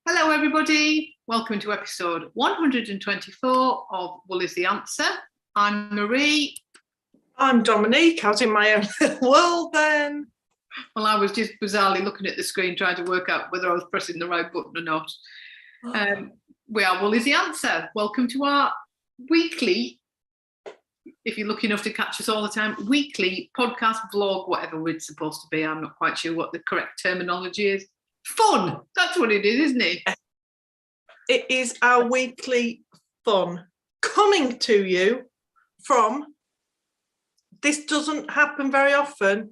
Hello everybody, welcome to episode 124 of Wool is the Answer. I'm Marie. I'm Dominique. I was in my own little world then. Well, I was just bizarrely looking at the screen trying to work out whether I was pressing the right button or not. We are Wool is the Answer. Welcome to our weekly, if you're lucky enough to catch us all the time, weekly podcast, vlog, whatever it's supposed to be. I'm not quite sure what the correct terminology is. Fun, that's what it is, isn't it? It is our weekly fun coming to you from, this doesn't happen very often,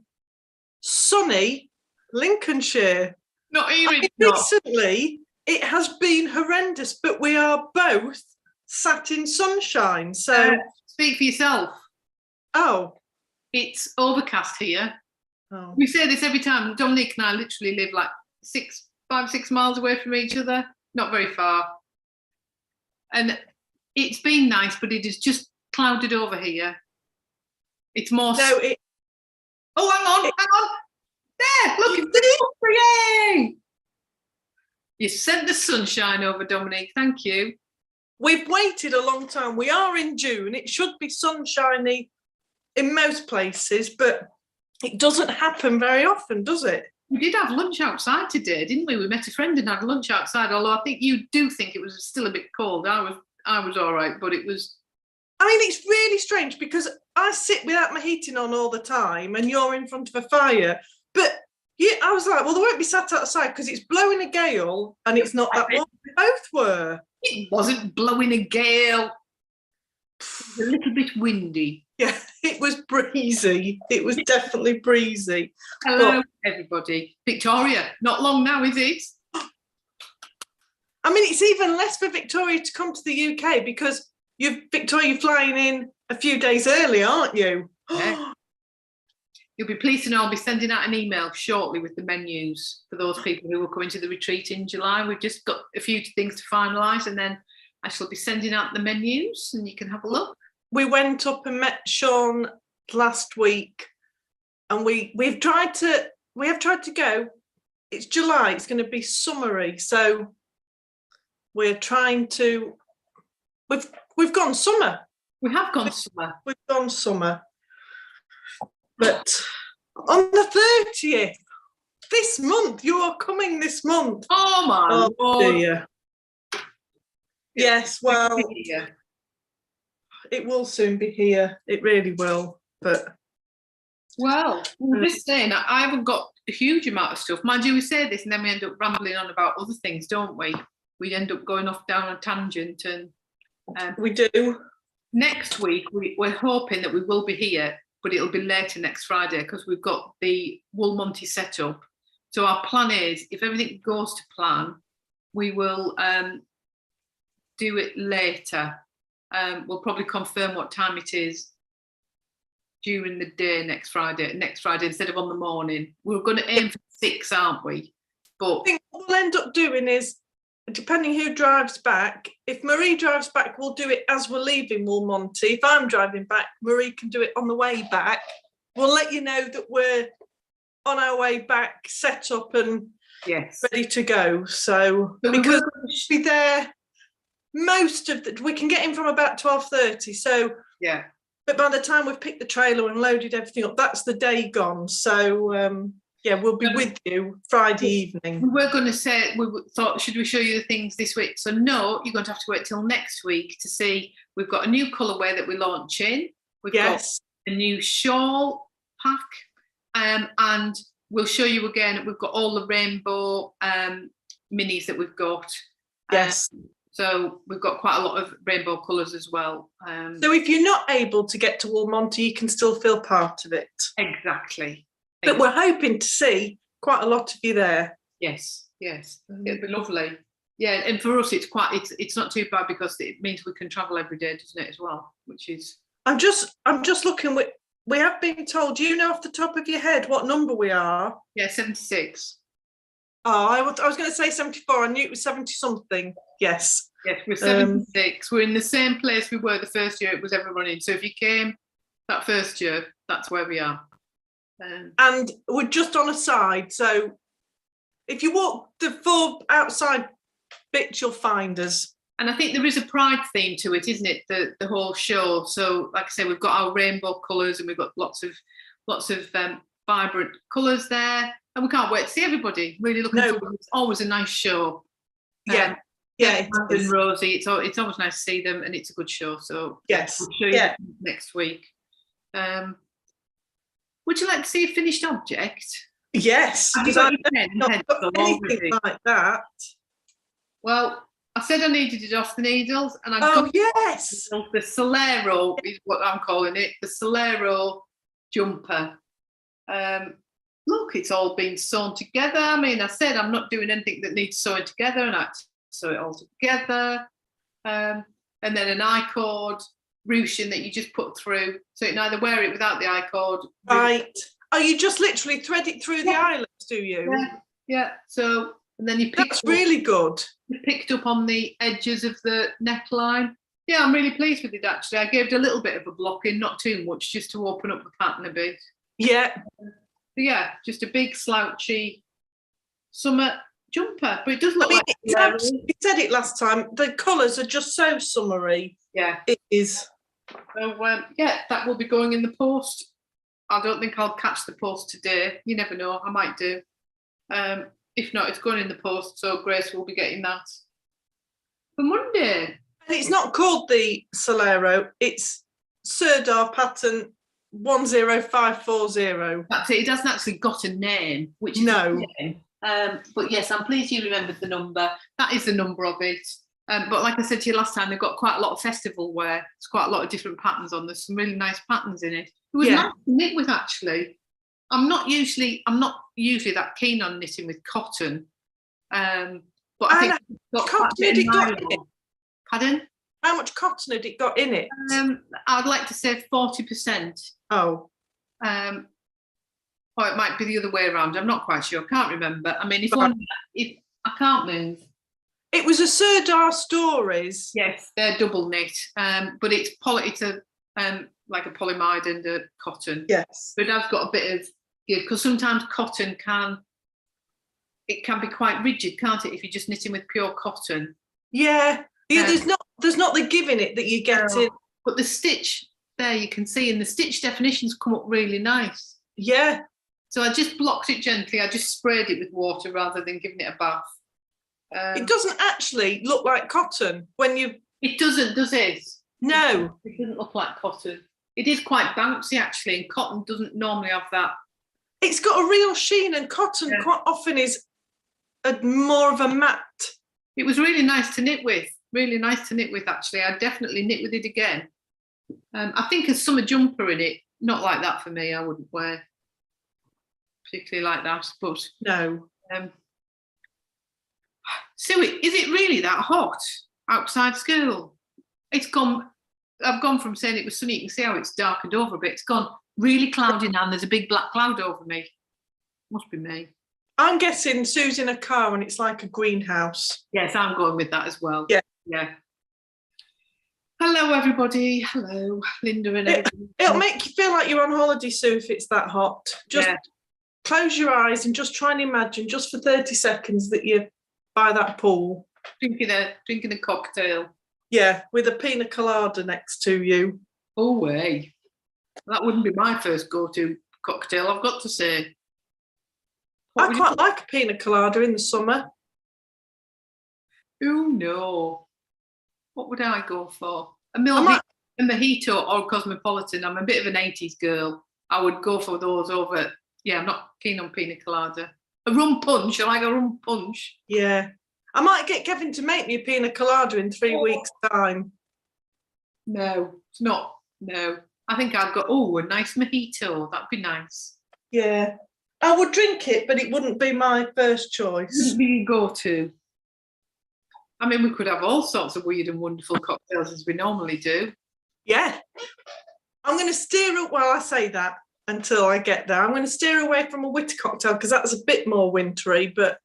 sunny Lincolnshire. Not even recently, it has been horrendous, but we are both sat in sunshine. So speak for yourself. Oh. It's overcast here. Oh. We say this every time. Dominique and I literally live like 5-6 miles away from each other, not very far. And it's been nice, but it is just clouded over here. It's more. No, it. Oh, hang on. There, look, it's yay! You sent the sunshine over, Dominique. Thank you. We've waited a long time. We are in June. It should be sunshiny in most places, but it doesn't happen very often, does it? We did have lunch outside today, didn't we? We met a friend and had lunch outside, although I think you do think it was still a bit cold. I was all right, but it was... I mean, it's really strange because I sit without my heating on all the time and you're in front of a fire. But yeah, I was like, well, they won't be sat outside because it's blowing a gale and it's not that warm. We both were. It wasn't blowing a gale. It was a little bit windy. Yeah, it was breezy. It was definitely breezy. Hello, everybody. Victoria, not long now, is it? I mean, it's even less for Victoria to come to the UK because you're flying in a few days early, aren't you? Yeah. You'll be pleased to know I'll be sending out an email shortly with the menus for those people who are coming to the retreat in July. We've just got a few things to finalise and then I shall be sending out the menus and you can have a look. We went up and met Sean last week and we have tried to go. It's July, it's going to be summery, so we're trying to we've gone summer. We have gone summer. We've gone summer. But on the 30th, this month, you are coming this month. Oh my Lord. Dear. Yes, well, it will soon be here. It really will. But well, I'm just saying, I haven't got a huge amount of stuff. Mind you, we say this and then we end up rambling on about other things, don't we? We end up going off down a tangent and we do. Next week, we're hoping that we will be here, but it'll be later next Friday because we've got the Woolmonty set up. So our plan is, if everything goes to plan, we will do it later. We'll probably confirm what time it is during the day next Friday instead of on the morning. We're going to aim for 6, aren't we? But I think what we'll end up doing is, depending who drives back, if Marie drives back, we'll do it as we're leaving Woolmonty. If I'm driving back, Marie can do it on the way back. We'll let you know that we're on our way back, set up and ready to go. So because we'll be there we can get in from about 12:30. So yeah. But by the time we've picked the trailer and loaded everything up, that's the day gone. So we'll be with you Friday evening. We were going to say, we thought, should we show you the things this week? So no, you're going to have to wait till next week to see. We've got a new colourway that we're launching. We've got a new shawl pack, and we'll show you again. We've got all the rainbow minis that we've got. Yes. So we've got quite a lot of rainbow colours as well. So if you're not able to get to Woolmonty, you can still feel part of it. Exactly. But we're hoping to see quite a lot of you there. Yes. It'll be lovely. Yeah, and for us, it's not too bad because it means we can travel every day, doesn't it, as well? Which is. I'm just looking. We have been told. Do you know off the top of your head what number we are? Yeah, 76. Oh, I was going to say 74. I knew it was 70 something. Yes. Yes, we're 76. We're in the same place we were the first year it was ever running. So if you came that first year, that's where we are. And we're just on a side. So if you walk the 4 outside bit you'll find us. And I think there is a pride theme to it, isn't it? The whole show. So, like I say, we've got our rainbow colours, and we've got lots of vibrant colours there, and we can't wait to see everybody. Really looking forward. It's always a nice show. Yeah. And Rosie, it's always nice to see them, and it's a good show. So yes, we'll show you next week. Would you like to see a finished object? Yes, because I've not got anything like that. Well, I said I needed it off the needles, and I got the Solero is what I'm calling it, the Solero jumper. Look, it's all been sewn together. I mean, I said I'm not doing anything that needs sewing together, and I sew it all together. And then an I-cord ruching that you just put through, so you can either wear it without the I-cord. Right. Oh, you just literally thread it through the eyelets, do you? Yeah. So, and then you pick. That's really good. You picked up on the edges of the neckline. Yeah, I'm really pleased with it actually. I gave it a little bit of a blocking, not too much, just to open up the pattern a bit. Yeah. Yeah, just a big slouchy summer jumper, but it does look like you said it last time. The colours are just so summery. Yeah, it is. So that will be going in the post. I don't think I'll catch the post today. You never know, I might do. If not, it's going in the post, so Grace will be getting that for Monday. And it's not called the Solero, it's Sirdar pattern 10540. That's it. It hasn't actually got a name, which is a name. But yes, I'm pleased you remembered the number. That is the number of it. But like I said to you last time, they've got quite a lot of festival wear. There's quite a lot of different patterns on. There's some really nice patterns in it. It was nice to knit with actually. I'm not usually that keen on knitting with cotton. But I think it's got Pardon? How much cotton had it got in it? I'd like to say 40%. Oh. Or it might be the other way around. I'm not quite sure. I can't remember. I mean, if I can't move. It was a Sirdar Stories. Yes, they're double knit, but it's like a polyamide and a cotton. Yes, but it has got a bit of give, because sometimes cotton can be quite rigid, can't it? If you're just knitting with pure cotton. Yeah, there's not the give in it that you get in. But the stitch there, you can see, and the stitch definitions come up really nice. Yeah. So I just blocked it gently. I just sprayed it with water rather than giving it a bath. It doesn't actually look like cotton when you... It doesn't, does it? No. It doesn't look like cotton. It is quite bouncy, actually, and cotton doesn't normally have that. It's got a real sheen, and cotton quite often is more of a matte. It was really nice to knit with. Really nice to knit with, actually. I'd definitely knit with it again. I think a summer jumper in it, not like that for me, I wouldn't wear. Particularly like that, but... No. Sue, is it really that hot outside school? It's gone. I've gone from saying it was sunny. You can see how it's darkened over a bit. It's gone really cloudy now, and there's a big black cloud over me. Must be me. I'm guessing Sue's in a car and it's like a greenhouse. Yes, I'm going with that as well. Yeah. Hello, everybody. Hello, Linda and everybody. It'll make you feel like you're on holiday, Sue, if it's that hot. Just close your eyes and just try and imagine, just for 30 seconds, that you're by that pool. Drinking a cocktail. Yeah, with a pina colada next to you. Oh, way. That wouldn't be my first go-to cocktail, I've got to say. I quite like a pina colada in the summer. Oh, no. What would I go for? A mojito or cosmopolitan. I'm a bit of an 80s girl. I would go for those over... Yeah, I'm not keen on pina colada. A rum punch. I like a rum punch. Yeah. I might get Kevin to make me a pina colada in 3 weeks' time. No, it's not. No. I think I'd go, a nice mojito. That'd be nice. Yeah. I would drink it, but it wouldn't be my first choice. Wouldn't be your go-to. I mean, we could have all sorts of weird and wonderful cocktails as we normally do. Yeah. I'm going to steer it while I say that. Until I get there, I'm going to steer away from a WITA cocktail because that's a bit more wintry, but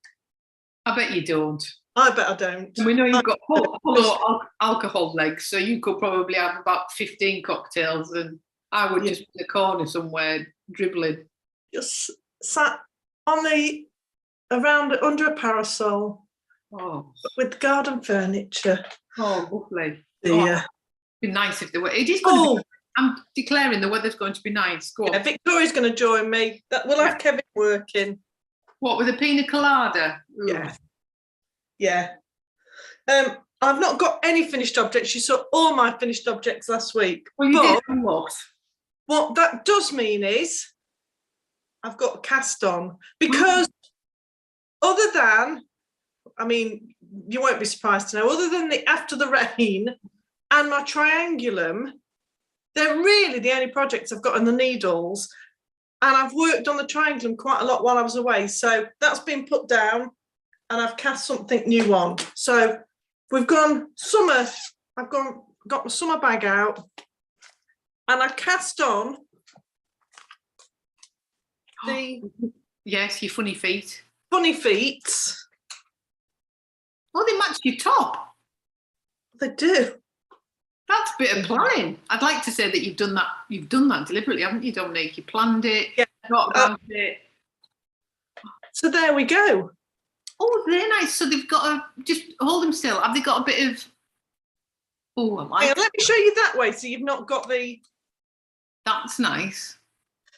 I bet you don't. I bet I don't. We know you've got hollow alcohol legs, so you could probably have about 15 cocktails, and I would just be in the corner somewhere dribbling. Just sat on under a parasol, Oh, with garden furniture. oh, lovely. Yeah. Oh, it'd be nice if the weather. It is going to be. I'm declaring the weather's going to be nice. Go on. Yeah, Victoria's going to join me. We'll have Kevin working. What, with a pina colada? Ooh. Yeah. Yeah. I've not got any finished objects. You saw all my finished objects last week. Well, you did what? What that does mean is I've got cast on, because other than, I mean, you won't be surprised to know, other than the After the Rain and my triangulum, they're really the only projects I've got in the needles. And I've worked on the triangulum quite a lot while I was away. So that's been put down and I've cast something new on. So we've gone summer, I've got my summer bag out and I cast on the... Yes, your funny feet. Funny Feetz. Oh, they match your top. They do. That's a bit of planning. I'd like to say that you've done that deliberately, haven't you, Dominique? You planned it, thought about it. So there we go. Oh, they're nice. So they've got a, just hold them still. Have they got a bit of, oh, I like Let me show you that way so you've not got the... That's nice.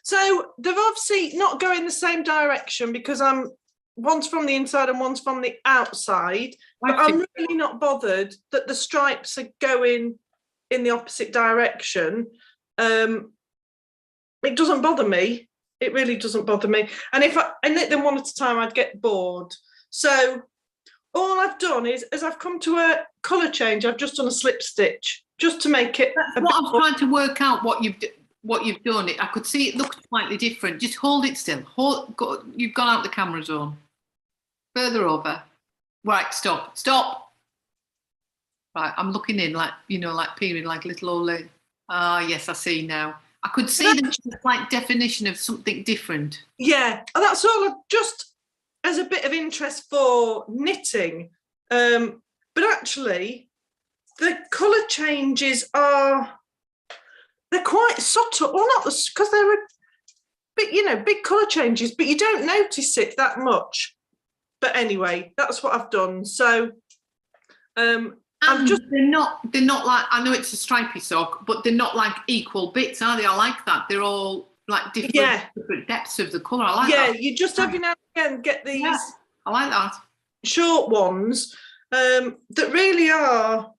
So they've obviously not going the same direction because one's from the inside and one's from the outside. But I'm really not bothered that the stripes are going in the opposite direction. It doesn't bother me. It really doesn't bother me. And if I knit them one at a time, I'd get bored. So all I've done is, as I've come to a colour change, I've just done a slip stitch just to make it. That's what I was trying to work out. What you've done. I could see it looked slightly different. Just hold it still. You've gone out the camera zone. Further over. Right, stop. Right, I'm looking in like peering like little old lady. Ah, yes, I see now. I could see the slight definition of something different. Yeah, and that's all just as a bit of interest for knitting. But actually, the colour changes they're quite subtle. Well, not because they're big colour changes, but you don't notice it that much. But anyway, that's what I've done. So I'm just they're not like, I know it's a stripy sock, but they're not like equal bits, are they? I like that. They're all like different depths of the colour. I like that. Yeah, you just every now and again get these I like that. Short ones that really are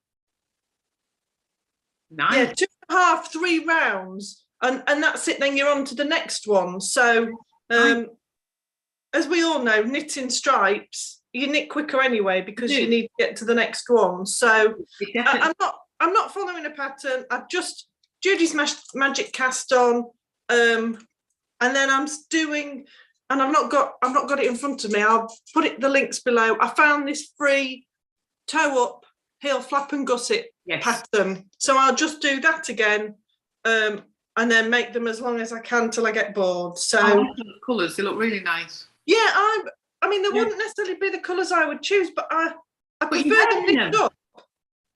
nice. Yeah, 2.5, 3 rounds. And that's it, then you're on to the next one. So as we all know, knitting stripes, you knit quicker anyway because you need to get to the next one. So I'm not following a pattern. I've just Judy's magic cast on, and then I'm doing, and I've not got it in front of me. I'll put the links below. I found this free toe up, heel flap and gusset pattern, so I'll just do that again, and then make them as long as I can till I get bored. So colours, they look really nice. Yeah, I mean, they wouldn't necessarily be the colours I would choose, but I prefer them knit up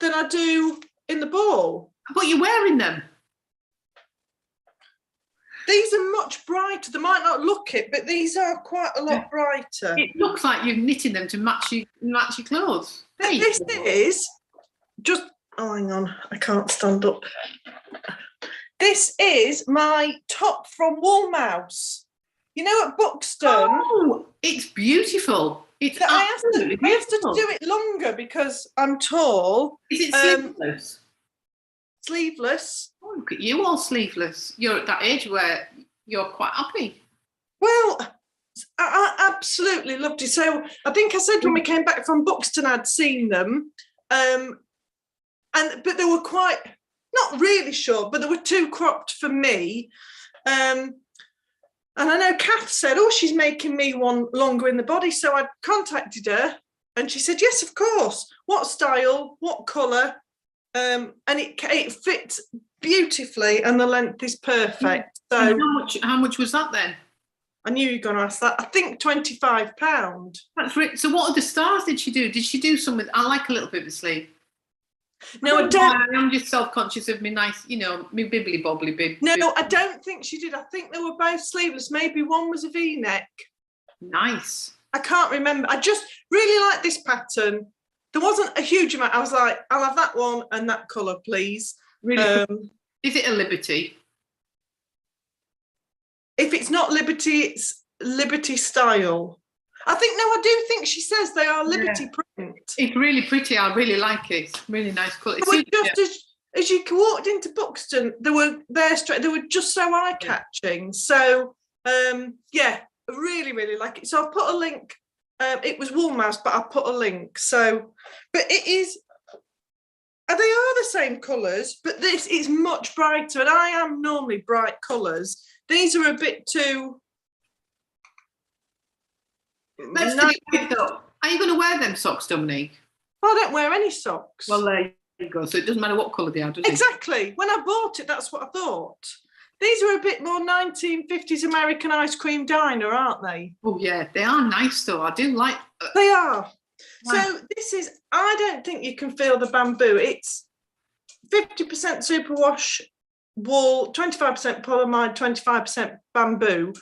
than I do in the ball. But you're wearing them. These are much brighter. They might not look it, but these are quite a lot brighter. It looks like you're knitting them to match your clothes. Hey. This is just, oh, hang on, I can't stand up. This is my top from Woolmouse. You know, at Buxton. Oh, it's beautiful. It's absolutely beautiful. I have to do it longer because I'm tall. Is it sleeveless? Sleeveless. Oh, look at you, all sleeveless. You're at that age where you're quite happy. Well, I absolutely loved it. So I think I said when we came back from Buxton, I'd seen them, but they were quite, not really short, but they were too cropped for me. And I know Kath said, oh, she's making me one longer in the body. So I contacted her and she said, yes, of course. What style, what colour? And it fits beautifully and the length is perfect. So how much was that then? I knew you were going to ask that. I think £25. That's right. So what other stars did she do? Did she do some with, I like a little bit of the sleeve. No, I don't. I'm just self-conscious of me nice, me bibbly bobbly bib. No, I don't think she did. I think they were both sleeveless. Maybe one was a V-neck. Nice. I can't remember. I just really like this pattern. There wasn't a huge amount. I was like, I'll have that one and that colour, please. Really? Is it a Liberty? If it's not Liberty, it's Liberty style. I do think she says they are Liberty print. It's really pretty. I really like it. Really nice colour. As you walked into Buxton, they were just so eye-catching. So really, really like it. So I'll put a link. It was Woolmouse, but I'll put a link. So, but it is. They are the same colours, but this is much brighter, and I am normally bright colours. These are a bit too. Are you going to wear them socks, Dominique? I don't wear any socks. Well, there you go. So it doesn't matter what colour they are, does it? Exactly. When I bought it, that's what I thought. These are a bit more 1950s American ice cream diner, aren't they? Oh, yeah. They are nice, though. I do like... They are. Nice. So this is... I don't think you can feel the bamboo. It's 50% superwash wool, 25% polyamide, 25% bamboo.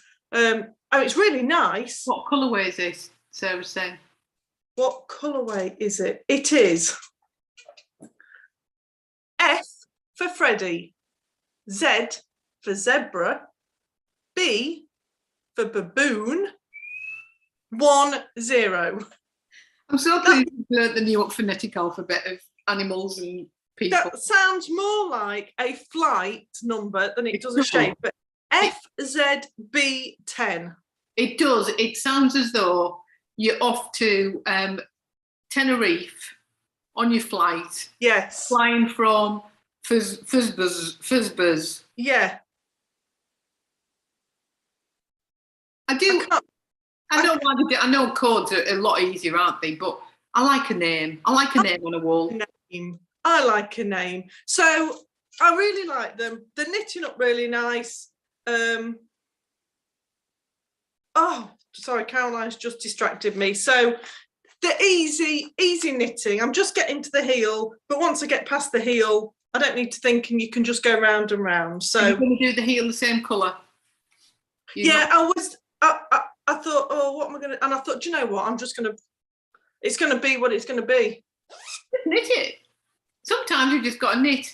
It's really nice. What colourway is this, Sarah's saying? What colourway is it? It is F for Freddie, Z for zebra, B for baboon, 10. I'm so pleased you've learnt the new phonetic alphabet of animals and people. That sounds more like a flight number than it does a shape, but FZB10. It does. It sounds as though you're off to Tenerife on your flight. Yes. Flying from Fuzzbuzz. Yeah. I know codes are a lot easier, aren't they? But I like a name. I like a name on a wall. I like a name. So I really like them. They're knitting up really nice. Oh, sorry, Caroline's just distracted me. So the easy knitting. I'm just getting to the heel, but once I get past the heel, I don't need to think, and you can just go round and round. So you're going to do the heel the same colour? I thought, oh, what am I going to? And I thought, do you know what? It's going to be what it's going to be. Knit it. Sometimes you've just got to knit.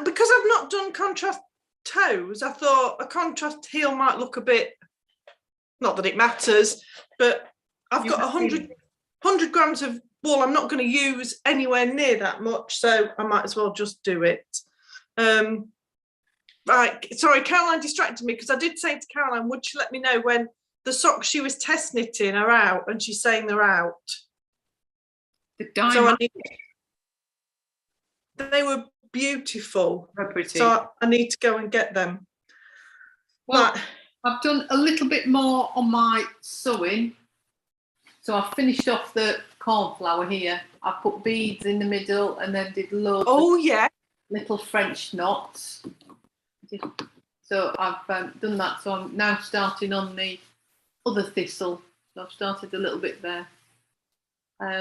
Because I've not done contrast toes, I thought a contrast heel might look a bit. Not that it matters, but I've got 100 grams of wool. I'm not going to use anywhere near that much, so I might as well just do it. Right, sorry, Caroline distracted me because I did say to Caroline, would she let me know when the socks she was test knitting are out, and she's saying they're out. So they were beautiful. Very pretty. So I need to go and get them. Well, I've done a little bit more on my sewing. So I've finished off the cornflower here. I put beads in the middle and then did loads of little French knots. So I've done that. So I'm now starting on the other thistle. So I've started a little bit there.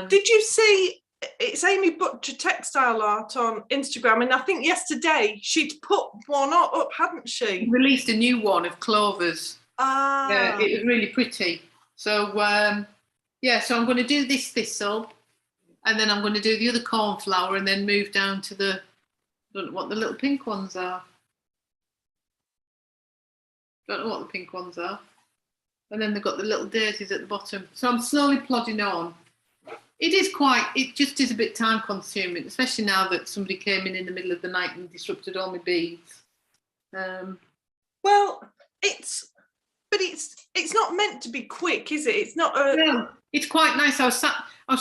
Did you see, it's Amy Butcher Textile Art on Instagram, and I think yesterday she'd put one up, hadn't she? Released a new one of clovers. Ah. It was really pretty. So, so I'm going to do this thistle, and then I'm going to do the other cornflower, and then move down to I don't know what the little pink ones are. Don't know what the pink ones are. And then they've got the little daisies at the bottom. So I'm slowly plodding on. It just is a bit time consuming, especially now that somebody came in the middle of the night and disrupted all my beads. Well, it's not meant to be quick, is it? It's not No, it's quite nice. I was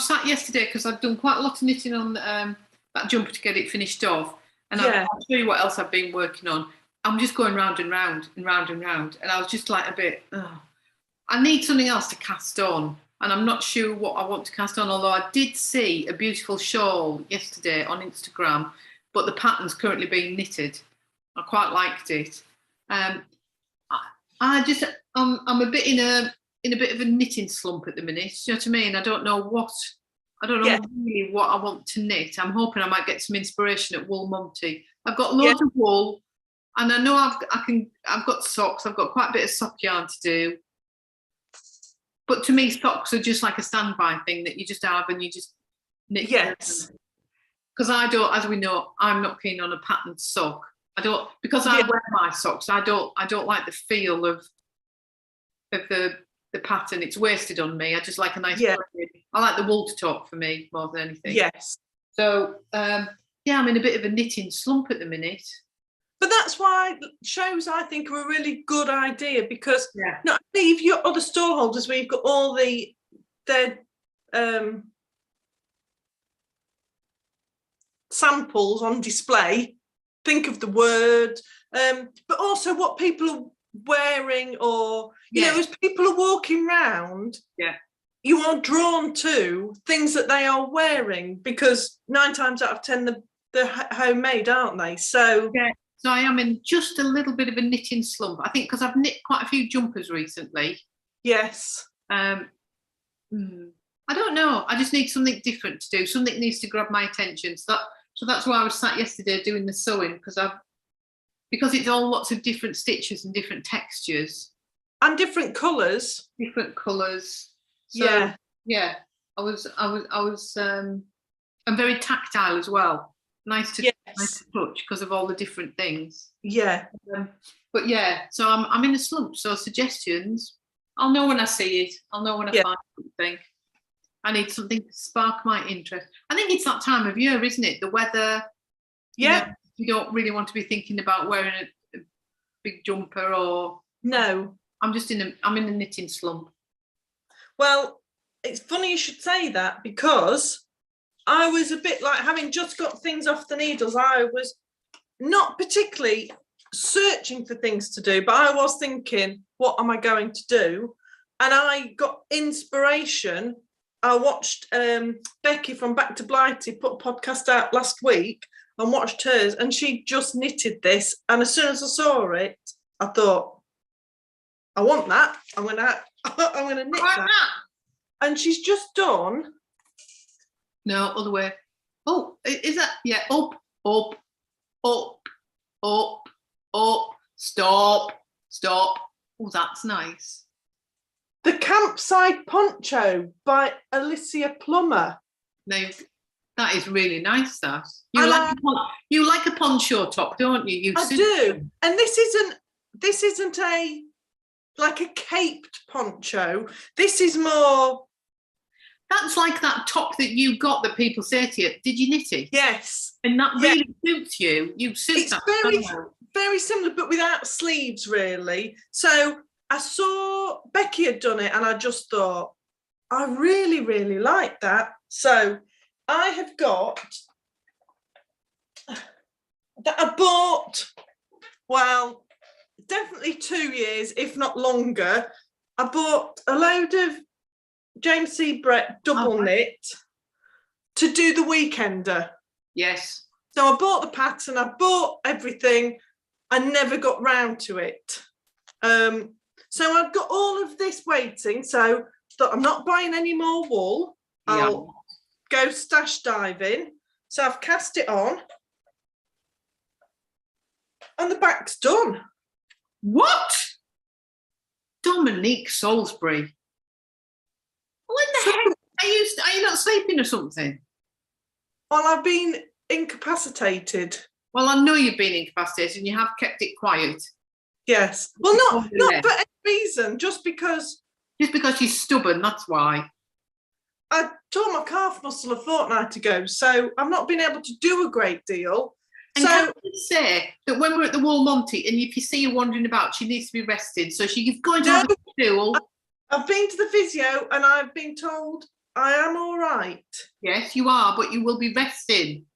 sat yesterday because I've done quite a lot of knitting on that jumper to get it finished off. And I'll show you what else I've been working on. I'm just going round and round and round and round. And I was just like a bit, I need something else to cast on. And I'm not sure what I want to cast on, although I did see a beautiful shawl yesterday on Instagram, but the pattern's currently being knitted. I quite liked it. I'm a bit in a bit of a knitting slump at the minute. Do you know what I mean? I don't know really what I want to knit. I'm hoping I might get some inspiration at Wool Monty. I've got loads of wool, and I know I've got socks. I've got quite a bit of sock yarn to do. But to me, socks are just like a standby thing that you just have and you just knit. Yes. Because I don't, as we know, I'm not keen on a patterned sock. I don't, because I wear my socks. I don't like the feel of the pattern. It's wasted on me. I just like a nice. Yeah. I like the wool to talk for me more than anything. Yes. So yeah, I'm in a bit of a knitting slump at the minute. But that's why shows, I think, are a really good idea, because not only if your other store holders where you've got all their samples on display, think of the word, but also what people are wearing, or you know, as people are walking around, you are drawn to things that they are wearing, because 9 times out of 10 they're homemade, aren't they? So so I am in just a little bit of a knitting slump, I think, because I've knit quite a few jumpers recently. Yes. I don't know, I just need something different to do. Something needs to grab my attention. So that's why I was sat yesterday doing the sewing, because it's all lots of different stitches and different textures and different colours. So I was I'm very tactile as well. Nice to touch because of all the different things. But yeah, so I'm in a slump. So suggestions, I'll know when I see it. I'll know when I find something. I need something to spark my interest. I think it's that time of year, isn't it? The weather. You know, you don't really want to be thinking about wearing a big jumper or. No. I'm in a knitting slump. Well, it's funny you should say that, because I was a bit like, having just got things off the needles, I was not particularly searching for things to do, but I was thinking, what am I going to do? And I got inspiration. I watched Becky from Back to W.I.P put a podcast out last week and watched hers, and she just knitted this. And as soon as I saw it, I thought, I want that. I'm gonna knit that. And she's just done. No, other way. Oh, is that? Yeah, up, stop. Oh, that's nice. The Campside Poncho by Alicia Plummer. Now, that is really nice, that. You like a poncho top, don't you? I do. And this isn't like a caped poncho. This is more. That's like that top that you got that people say to you, did you knit it? Yes. And that really suits you. You suit it's that. It's very similar, but without sleeves, really. So I saw Becky had done it, and I just thought, I really, really like that. So I have got that I bought, well, definitely 2 years, if not longer. I bought a load of James C. Brett double knit to do the weekender. Yes. So I bought the pattern, I bought everything, I never got round to it. So I've got all of this waiting, so that I'm not buying any more wool. I'll go stash diving. So I've cast it on, and the back's done. What? Dominique Salisbury. What the heck? Are you not sleeping or something? Well, I've been incapacitated. Well, I know you've been incapacitated and you have kept it quiet. Yes. Well, not for any reason, just because. Just because you're stubborn, that's why. I tore my calf muscle a fortnight ago, so I've not been able to do a great deal. And so, can I say that when we're at the Woolmonty, and if you see her wandering about, she needs to be rested. So she's going to have a stool. I've been to the physio and I've been told I am all right. Yes, you are, but you will be resting.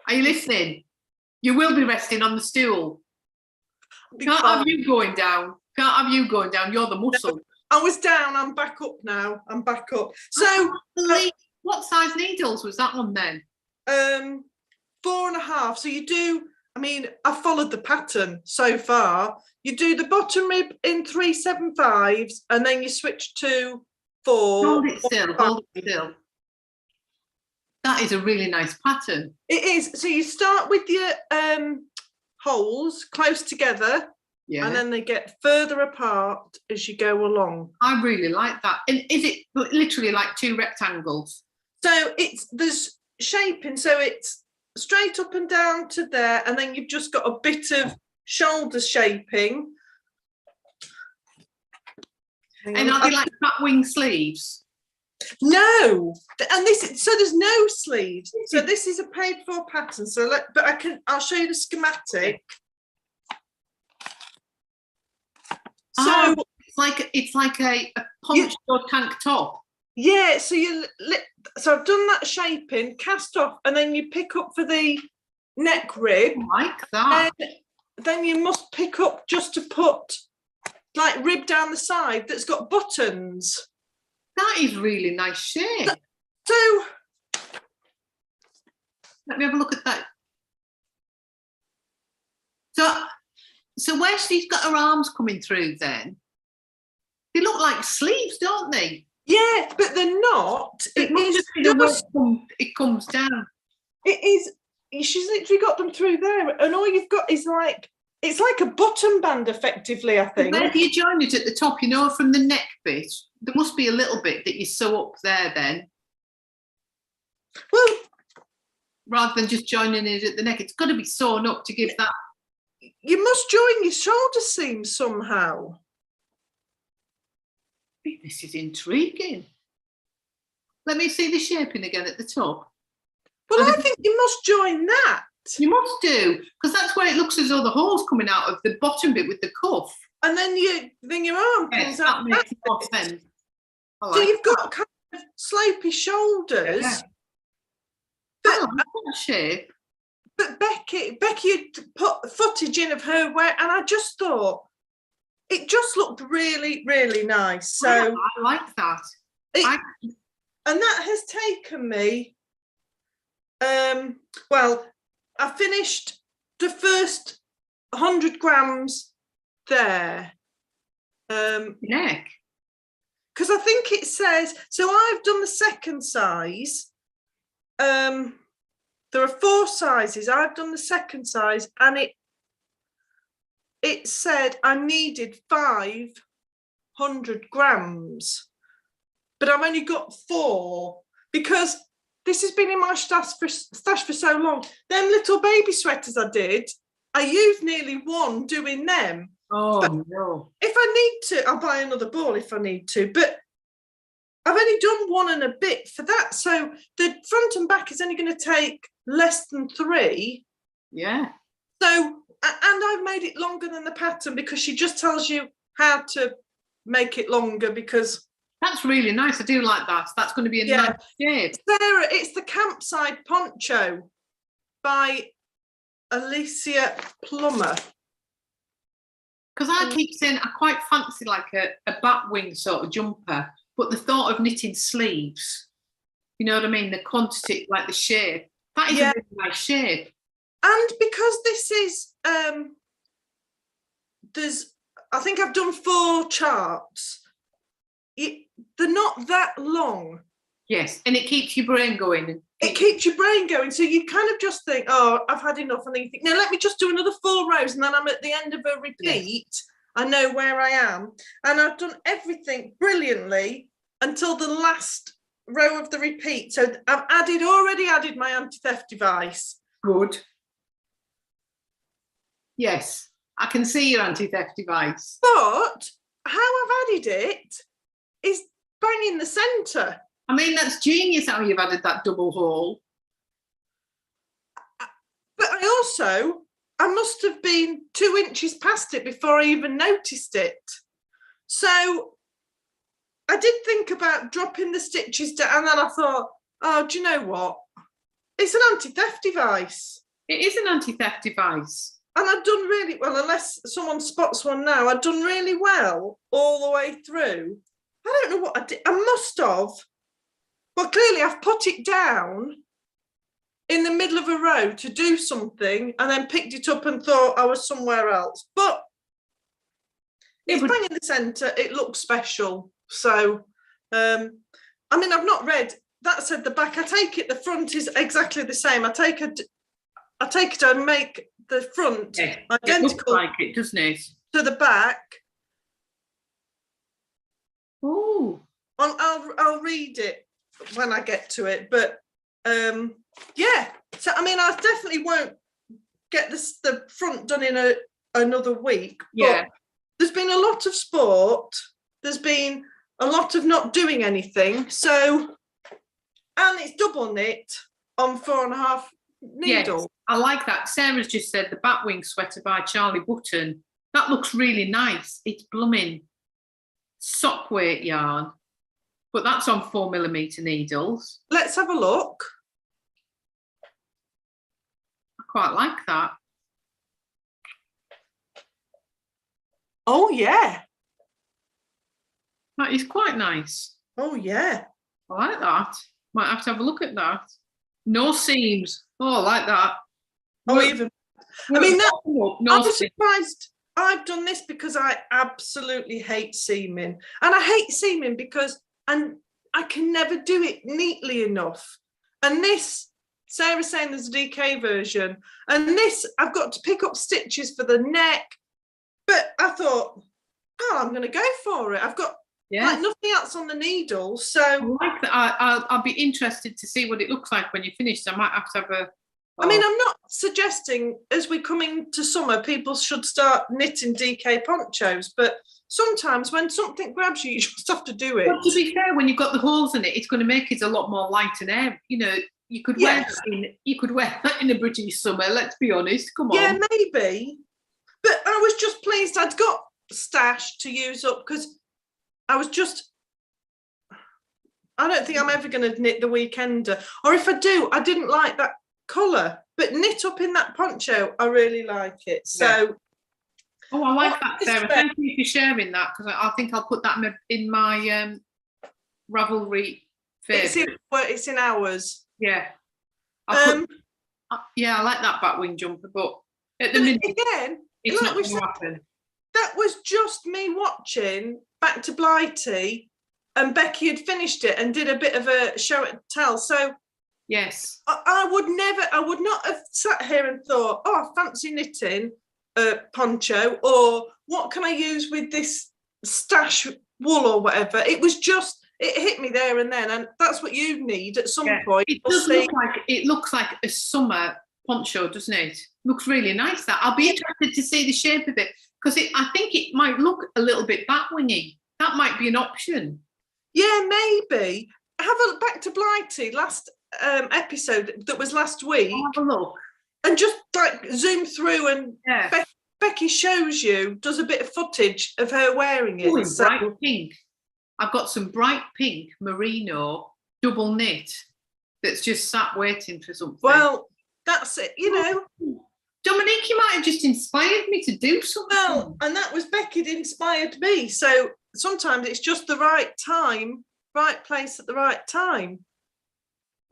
Are you listening? You will be resting on the stool. Can't have you going down. You're the muscle. I was down. I'm back up now. I'm back up. So, what size needles was that on then? 4.5. So you do. I mean, I followed the pattern so far. You do the bottom rib in 3/7/5s, and then you switch to 4. Hold it still. That is a really nice pattern. It is. So you start with your holes close together, Yeah. And then they get further apart as you go along. I really like that. And is it literally like 2 rectangles? So there's shaping, so it's straight up and down to there, and then you've just got a bit of shoulder shaping. And are they like flat wing sleeves? No, and there's no sleeves. So this is a paid for pattern. So I'll show you the schematic. So it's like a poncho tank top. Yeah, so I've done that shaping, cast off, and then you pick up for the neck rib. I like that. And then you must pick up just to put like rib down the side that's got buttons. That is really nice shape. So let me have a look at that. So where she's got her arms coming through then, they look like sleeves, don't they? Yeah, but they're not. It comes down. It is. She's literally got them through there, and all you've got is it's like a button band, effectively. I think. Where do you join it at the top? You know, from the neck bit, there must be a little bit that you sew up there. Then, well, rather than just joining it at the neck, it's got to be sewn up to give that. You must join your shoulder seams somehow. This is intriguing. Let me see the shaping again at the top. Well, I think you must join that. You must do, because that's where it looks as though the hole's coming out of the bottom bit with the cuff. And then your arm comes out. That makes more sense. So you've got kind of slopey shoulders. Yeah. But, I like that shape. But Becky had put footage in of her wear, and I just thought it just looked really, really nice. So I like that. And that has taken me. Well, I finished the first 100 grams there. Neck. Because I think it says, so I've done the second size. There are 4 sizes. I've done the second size, and it said I needed 500 grams, but I've only got 4 because this has been in my stash for so long. Them little baby sweaters I used nearly 1 doing them. Oh, but no. If I need to, I'll buy another ball if I need to, but I've only done 1 and a bit for that. So the front and back is only going to take less than 3. Yeah. So, and I've made it longer than the pattern because she just tells you how to make it longer because... That's really nice. I do like that. That's going to be a nice shape. Sarah, it's the Campside Poncho by Alicia Plummer. Because I keep saying I quite fancy like a bat wing sort of jumper, but the thought of knitting sleeves, you know what I mean? The quantity, like the shape, that is a really nice shape. And because this is, I think I've done 4 charts. They're not that long. Yes, and it keeps your brain going. It keeps your brain going. So you kind of just think, oh, I've had enough. And then you think, no, let me just do another 4 rows. And then I'm at the end of a repeat. Yes. I know where I am. And I've done everything brilliantly until the last row of the repeat. So I've already added my anti-theft device. Good. Yes, I can see your anti-theft device. But how I've added it is bang in the centre. I mean, that's genius how you've added that double hole. But I must have been 2 inches past it before I even noticed it. So I did think about dropping the stitches down, and then I thought, oh, do you know what? It's an anti-theft device. It is an anti-theft device. And I've done really well, unless someone spots one now, I've done really well all the way through. I don't know what I did. I must have. Well, clearly I've put it down in the middle of a row to do something and then picked it up and thought I was somewhere else. But it's bang in the centre. It looks special. So, I mean, I've not read. That said, the back, I take it the front is exactly the same. I take it and make the front identical. It looks like it, doesn't it? to the back. Oh, I'll read it when I get to it, but yeah. So I mean, I definitely won't get the front done in another week. yeah. But there's been a lot of sport. There's been a lot of not doing anything. So, and it's double knit on 4.5 needles. Yes, I like that. Sarah's just said the Batwing sweater by Charlie Button. That looks really nice. It's blooming sock weight yarn, but that's on 4mm needles. Let's have a look. I quite like that. Oh yeah. That is quite nice. Oh yeah. I like that. Might have to have a look at that. No seams. Oh, I like that. Oh, even. I mean, that. No I was seams. surprised. I've done this because I absolutely hate seaming, and I hate seaming because I can never do it neatly enough. And this, Sarah's saying there's a DK version, and this I've got to pick up stitches for the neck. But I thought, oh, I'm going to go for it. I've got like nothing else on the needle, so I like that. I'll be interested to see what it looks like when you're finished. I might have to have a. I mean, I'm not suggesting as we come into summer, people should start knitting DK ponchos, but sometimes when something grabs you, you just have to do it. But to be fair, when you've got the holes in it, it's going to make it a lot more light and air. You know, you could wear that in a British summer. Let's be honest. Come on. Yeah, maybe. But I was just pleased I'd got stash to use up because I was just. I don't think I'm ever going to knit the Weekender, or if I do, I didn't like that colour, but knit up in that poncho, I really like it. So, yeah. Oh, I like that, Sarah. Thank you for sharing that because I think I'll put that in my Ravelry favourite. It's in ours. Yeah. Yeah, I like that Batwing jumper, but at the minute, again, it's like not going to happen. That was just me watching Back to Blighty, and Becky had finished it and did a bit of a show and tell. So. Yes. I would not have sat here and thought, oh, I fancy knitting a poncho, or what can I use with this stash wool or whatever. It was just, it hit me there and then, and that's what you need at some point. It looks like a summer poncho, doesn't it? Looks really nice. That I'll be interested to see the shape of it because I think it might look a little bit batwingy. That might be an option. Yeah, maybe. Have a look Back to Blighty last episode that was last week. I'll have a look and just like zoom through and Becky shows you, does a bit of footage of her wearing it. Bright pink. I've got some bright pink merino double knit that's just sat waiting for something. Well, that's it, you know. Dominique, you might have just inspired me to do something. Well, and that was Becky that inspired me. So sometimes it's just the right time, right place at the right time.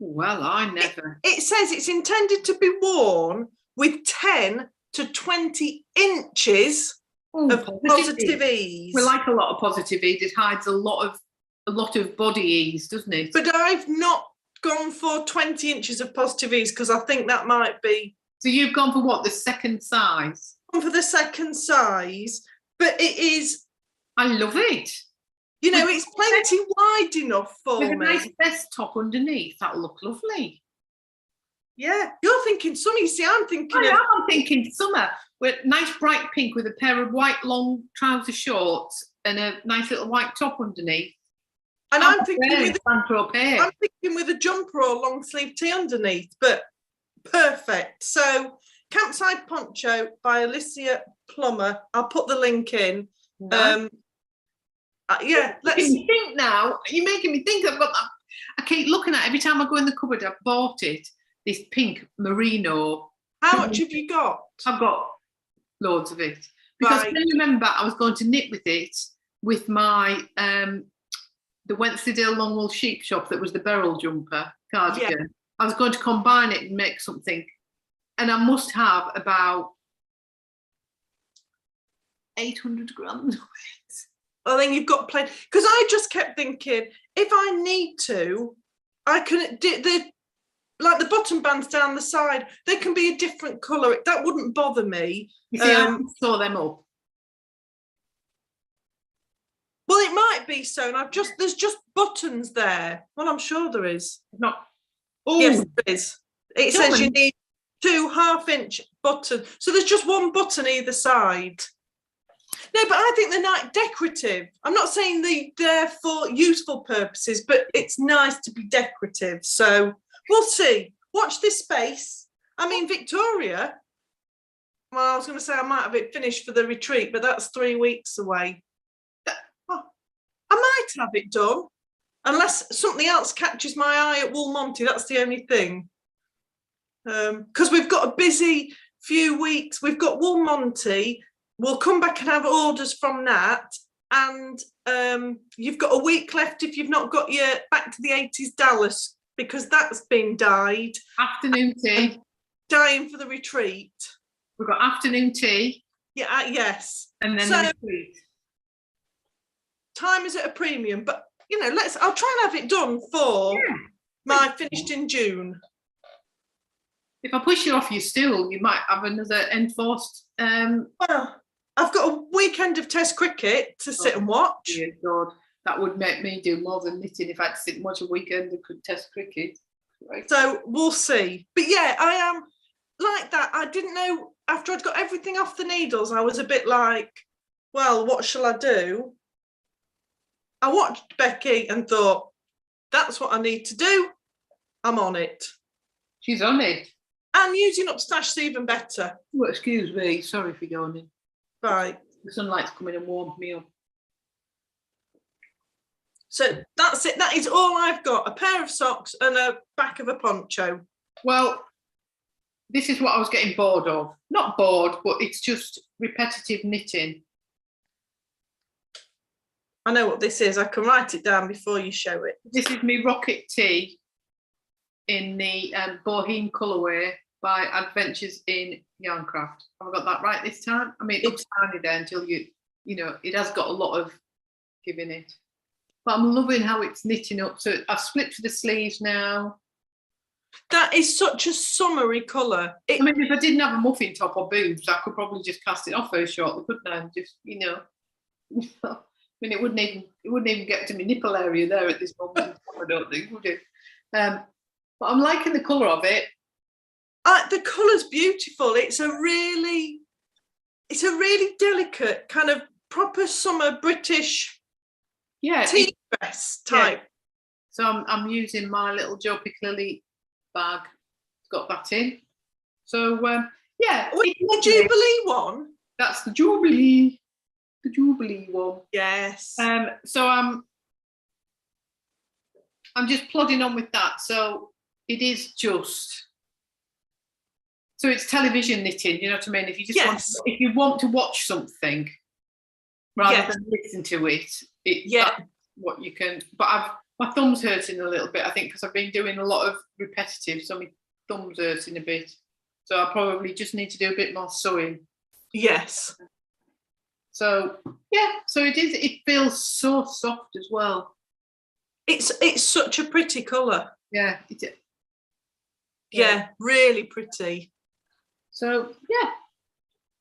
Well, I never. It says it's intended to be worn with 10 to 20 inches of positive ease. We like a lot of positive ease. It hides a lot of body ease, doesn't it? But I've not gone for 20 inches of positive ease because I think that might be. So you've gone for what? The second size? Gone for the second size, but it is. I love it. You know, it's plenty wide enough for me. With a nice vest top underneath, that'll look lovely. Yeah, you're thinking summer. You see, I'm thinking. I'm thinking summer with nice bright pink with a pair of white long trouser shorts and a nice little white top underneath. And I'm thinking with a jumper or long sleeve tee underneath, but perfect. So, Campside Poncho by Alicia Plummer. I'll put the link in. Nice. Yeah, let's think now. You're making me think. I've got that. I keep looking at it. Every time I go in the cupboard, I've bought it. This pink merino. How much have you got? I've got loads of it because I remember I was going to knit with it with my the Wensleydale long wool sheep shop that was the Beryl jumper cardigan. Yeah. I was going to combine it and make something, and I must have about 800 grams of it. Well, then you've got plenty. Because I just kept thinking, if I need to, I can do the button bands down the side. They can be a different colour. That wouldn't bother me. You see, I can sew them up. Well, it might be sewn. There's just buttons there. Well, I'm sure there is. Not. Oh, yes, there is. It says you Dominique. need 2 half-inch buttons. So there's just one button either side. No, but I think they're not decorative. I'm not saying they're for useful purposes, but it's nice to be decorative. So we'll see. Watch this space. I mean, Victoria, well, I was going to say I might have it finished for the retreat, but that's 3 weeks away. Oh, I might have it done, unless something else catches my eye at Woolmonty. That's the only thing. Because we've got a busy few weeks. We've got Woolmonty. We'll come back and have orders from that. And you've got a week left if you've not got your Back to the 80s Dallas, because that's been dyed. Afternoon tea. Dying for the retreat. We've got afternoon tea. Yeah, yes. And then the retreat. Time is at a premium, but you know, I'll try and have it done for my finished in June. If I push you off your stool, you might have another enforced. Well, I've got a weekend of Test cricket to sit and watch. Dear God, that would make me do more than knitting if I had to sit and watch a weekend of Test cricket. Right. So we'll see. But yeah, I am like that. I didn't know, after I'd got everything off the needles, I was a bit like, well, what shall I do? I watched Becky and thought, that's what I need to do. I'm on it. She's on it. And using up stashes even better. Well, excuse me, sorry for yawning. Right. The sunlight's coming and warmed me up. So that's it. That is all I've got. A pair of socks and a back of a poncho. Well, this is what I was getting bored of. Not bored, but it's just repetitive knitting. I know what this is. I can write it down before you show it. This is me Rocket Tea in the Bohiem colourway by Adventures in Yarncraft. Have I got that right this time? I mean, it's tiny there until you know, it has got a lot of give in it. But I'm loving how it's knitting up. So I've split for the sleeves now. That is such a summery colour. I mean, if I didn't have a muffin top or boobs, I could probably just cast it off very shortly, couldn't I? And just, you know. I mean, it wouldn't even get to my nipple area there at this moment. I don't think, would it? But I'm liking the colour of it. The colour's beautiful. It's a really delicate kind of proper summer British tea dress type. Yeah. So I'm using my little Jo Pickle Lily bag. It's got that in. So yeah, the Jubilee one. That's the Jubilee. The Jubilee one. Yes. So I'm just plodding on with that. So it is just. So it's television knitting, you know what I mean? If you just if you want to watch something rather than listen to it, that's what you can. But my thumb's hurting a little bit, I think, because I've been doing a lot of repetitive, so my thumb's hurting a bit. So I probably just need to do a bit more sewing. Yes. So yeah, so it is. It feels so soft as well. It's such a pretty colour. Yeah. Yeah, really pretty. So yeah,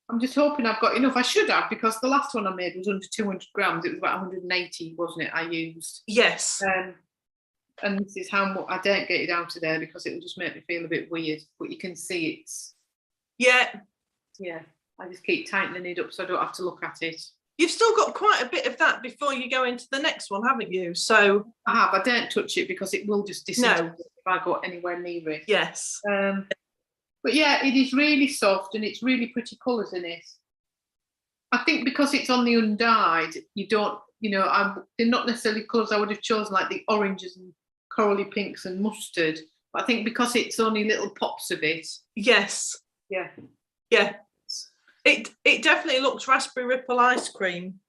I'm just hoping I've got enough. I should have, because the last one I made was under 200 grams. It was about 180, wasn't it? I used. Yes. And this is how much I don't get it out of there because it will just make me feel a bit weird. But you can see it's. Yeah. Yeah. I just keep tightening it up so I don't have to look at it. You've still got quite a bit of that before you go into the next one, haven't you? So I have. I don't touch it because it will just disintegrate if I go anywhere near it. Yes. But yeah, it is really soft and it's really pretty colours in it. I think because it's on the undyed, you don't, you know, they're not necessarily colours I would have chosen, like the oranges and corally pinks and mustard. But I think because it's only little pops of it. Yes. Yeah. Yeah. It definitely looks raspberry ripple ice cream.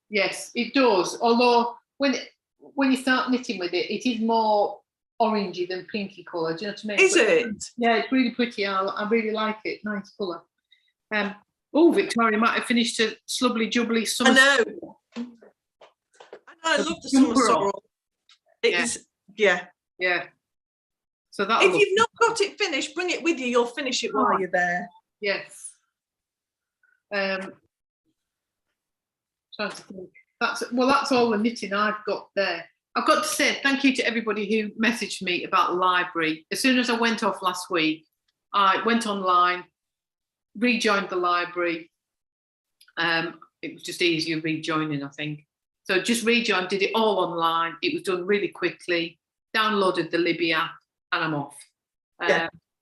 Yes, it does. Although when you start knitting with it, it is more orangey than pinky colour. Do you know what I mean? Is it? Yeah, it's really pretty. I really like it. Nice colour. Victoria might have finished a slubbly jubbly summer. I know. I love the summer sorrel. Yeah. So that. If you've not got it finished, bring it with you. You'll finish it while you're there. Yes. Trying to think. That's all the knitting I've got there. I've got to say thank you to everybody who messaged me about the library. As soon as I went off last week, I went online, rejoined the library. It was just easier rejoining, I think. So just rejoined, did it all online. It was done really quickly, downloaded the Libby app, and I'm off.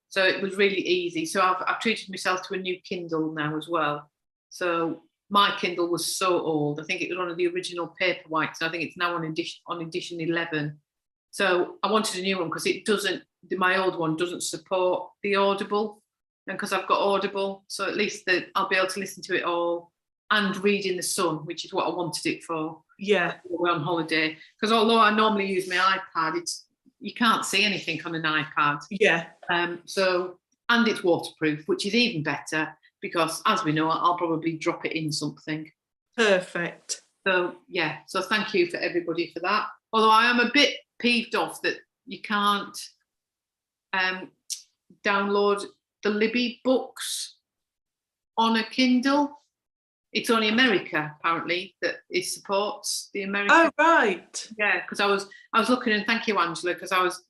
So it was really easy. So I've treated myself to a new Kindle now as well. So my Kindle was so old. I think it was one of the original Paperwhites. I think it's now on edition 11. So I wanted a new one because my old one doesn't support the Audible. And because I've got Audible, so at least I'll be able to listen to it all and read in the sun, which is what I wanted it for. Yeah. We're on holiday. Because although I normally use my iPad, you can't see anything on an iPad. Yeah. And it's waterproof, which is even better because, as we know, I'll probably drop it in something. Perfect. So yeah, so thank you for everybody for that. Although I am a bit peeved off that you can't download the Libby books on a Kindle. It's only America apparently that it supports the American. Oh right. Yeah, because I was looking, and thank you, Angela, because I was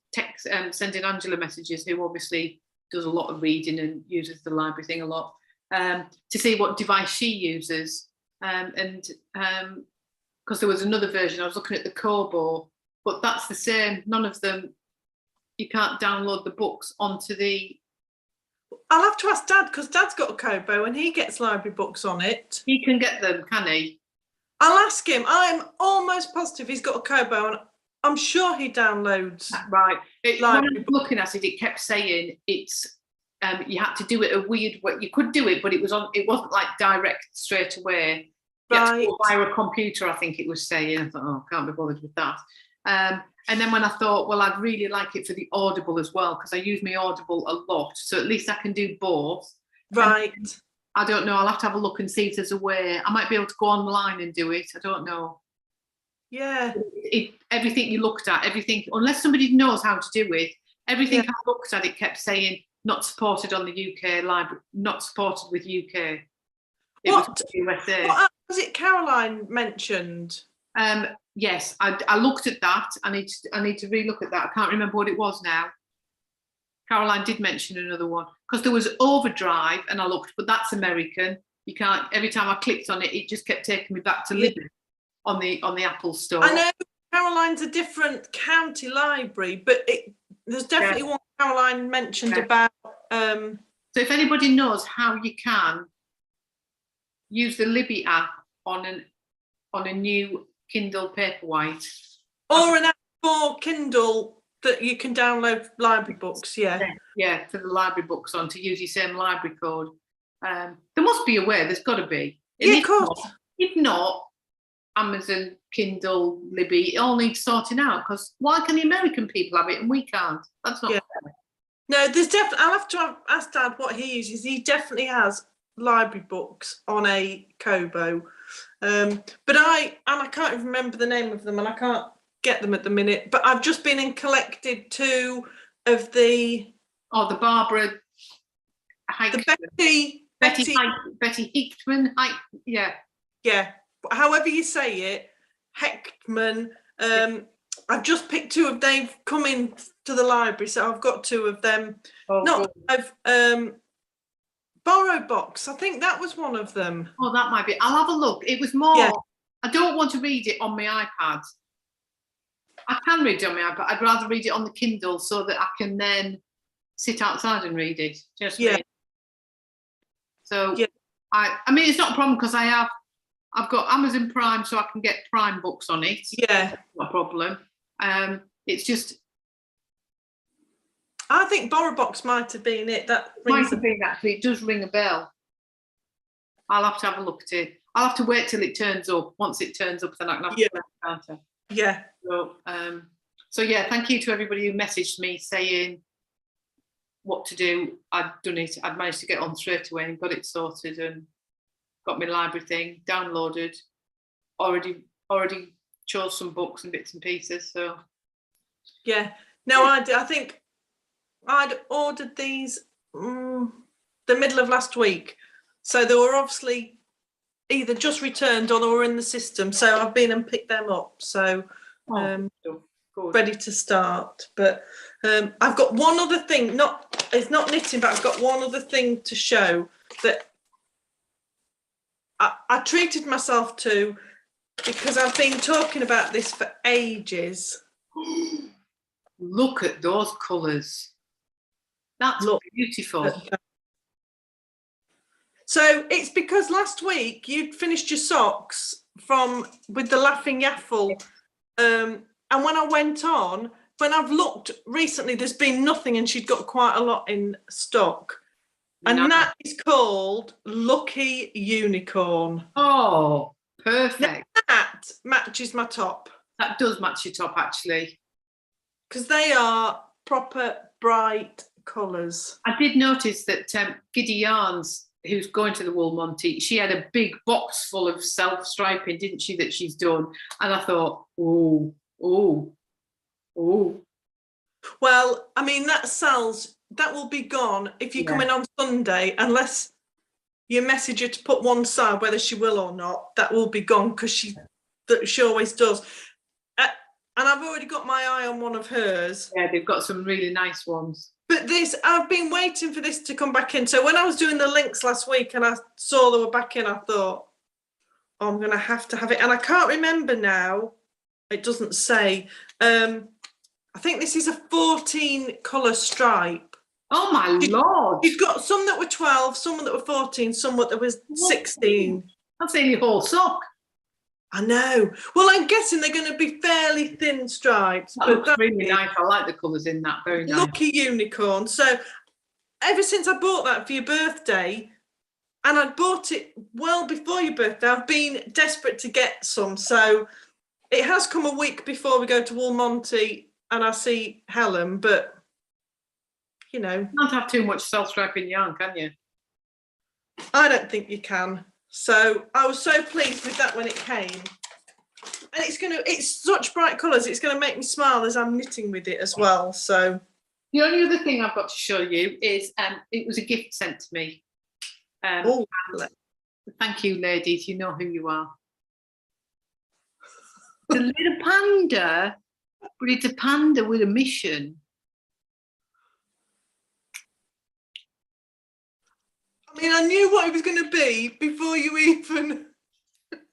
sending Angela messages, who obviously does a lot of reading and uses the library thing a lot, to see what device she uses, because there was another version. I was looking at the Kobo, but that's the same. None of them. You can't download the books onto the. I'll have to ask Dad, because Dad's got a Kobo and he gets library books on it. He can get them, can he? I'll ask him. I'm almost positive he's got a Kobo, and I'm sure he downloads. Right. When I was looking at it, it kept saying it's you had to do it a weird way. You could do it, but it wasn't like direct straight away. You had to go via a computer, I think it was saying. I thought, oh, can't be bothered with that. And then when I thought, well, I'd really like it for the Audible as well, because I use my Audible a lot, so at least I can do both. Right. And I don't know. I'll have to have a look and see if there's a way. I might be able to go online and do it. I don't know. Yeah. Everything you looked at, unless somebody knows how to do it, everything I looked at, it kept saying not supported on the UK library, not supported with UK. What USA. What was it Caroline mentioned? Yes, I looked at that. I need to re-look at that. I can't remember what it was now. Caroline did mention another one, because there was Overdrive, and I looked, but that's American. You can't. Every time I clicked on it, it just kept taking me back to Libby on the Apple Store. I know Caroline's a different county library, but there's definitely one Caroline mentioned about. So if anybody knows how you can use the Libby app on a new Kindle Paperwhite, or an app for Kindle that you can download library books, for the library books on, to use your same library code. There must be a way. There's got to be. And of course. If not, Amazon, Kindle, Libby, it all needs sorting out, because why can the American people have it and we can't? That's not fair. No, there's definitely. I'll have to ask Dad what he uses. He definitely has library books on a Kobo, but I can't even remember the name of them, and I can't get them at the minute. But I've just been and collected 2 of the Barbara, the Betty Hickman, however you say it, Heckman. I've just picked 2 of. They've come in to the library, so I've got 2 of them. I've borrowed box. I think that was one of them. Oh, that might be. I'll have a look. It was more. I don't want to read it on my iPad. I can read it on my iPad. I'd rather read it on the Kindle, so that I can then sit outside and read it. So I mean, it's not a problem, because I've got Amazon Prime, so I can get Prime books on it. Yeah, not a problem. It's just. I think BorrowBox might have been it. That might have been, actually. It does ring a bell. I'll have to have a look at it. I'll have to wait till it turns up. Once it turns up, then I can have a counter. Yeah. So yeah, thank you to everybody who messaged me saying what to do. I'd done it. I'd managed to get on straight away and got it sorted, and got my library thing downloaded. Already chose some books and bits and pieces. So yeah. No, I think I'd ordered these the middle of last week, so they were obviously either just returned or were in the system. So I've been and picked them up. So Good. ready to start. But I've got one other thing. It's not knitting, but I've got one other thing to show that I treated myself to, because I've been talking about this for ages. Look at those colours. That's beautiful. So it's because last week you'd finished your socks with the Laughing Yaffle, and when I went on, when I've looked recently, there's been nothing, and she'd got quite a lot in stock, and that is called Lucky Unicorn. Oh, perfect. Now that matches my top. That does match your top, actually, because they are proper bright colours. I did notice that Giddy Yarns, who's going to the Woolmonty, she had a big box full of self-striping, didn't she, that she's done? And I thought, oh. Well, I mean, that will be gone if you come in on Sunday, unless you message her to put one side, whether she will or not, that will be gone, because she always does. And I've already got my eye on one of hers. Yeah, they've got some really nice ones. But I've been waiting for this to come back in. So when I was doing the links last week and I saw they were back in, I thought, oh, I'm going to have it. And I can't remember now. It doesn't say. I think this is a 14 colour stripe. Oh, my Lord. You've got some that were 12, some that were 14, some that was 16. That's nearly a whole sock. I know. Well, I'm guessing they're going to be fairly thin stripes. That looks really nice. I like the colours in that. Very nice. Lucky Unicorn. So ever since I bought that for your birthday, and I bought it well before your birthday, I've been desperate to get some. So it has come a week before we go to Woolmonty and I see Helen, but, you know. You can't have too much self-striping yarn, can you? I don't think you can. So I was so pleased with that when it came. And it's such bright colours, it's going to make me smile as I'm knitting with it as well. So the only other thing I've got to show you is it was a gift sent to me. Thank you, ladies, you know who you are. The little panda, but it's a panda with a mission. I mean, I knew what it was going to be before you even...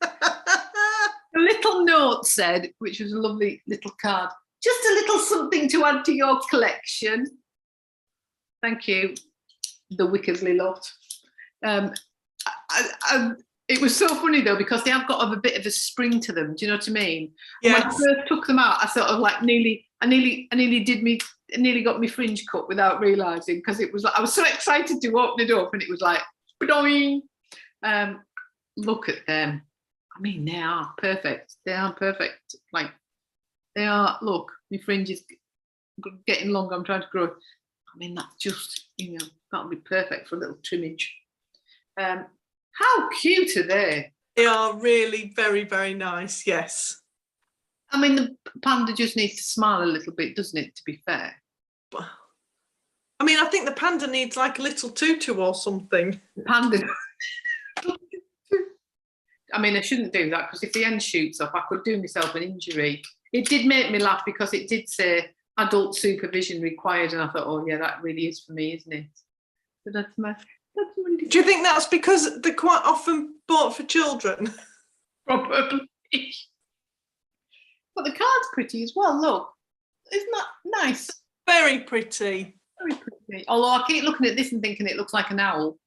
A little note said, which was a lovely little card, just a little something to add to your collection. Thank you, the Wickersley lot. It was so funny, though, because they have got a bit of a spring to them. Do you know what I mean? Yes. When I first took them out, I sort of like nearly got my fringe cut without realising, because it was like, I was so excited to open it up, and it was like, ba-doing. Look at them. I mean, they are perfect. They are perfect. Like, they are, look, my fringe is getting longer. I'm trying to grow. I mean, that's just, that'll be perfect for a little trimmage. How cute are they? They are really very, very nice, yes. I mean, the panda just needs to smile a little bit, doesn't it, to be fair? I mean, I think the panda needs like a little tutu or something. The panda... I mean, I shouldn't do that, because if the end shoots off, I could do myself an injury. It did make me laugh, because it did say adult supervision required, and I thought, oh yeah, that really is for me, isn't it? So that's really... Do you think that's because they're quite often bought for children? Probably. But the card's pretty as well, look. Isn't that nice? Very pretty. Very pretty. Although I keep looking at this and thinking it looks like an owl.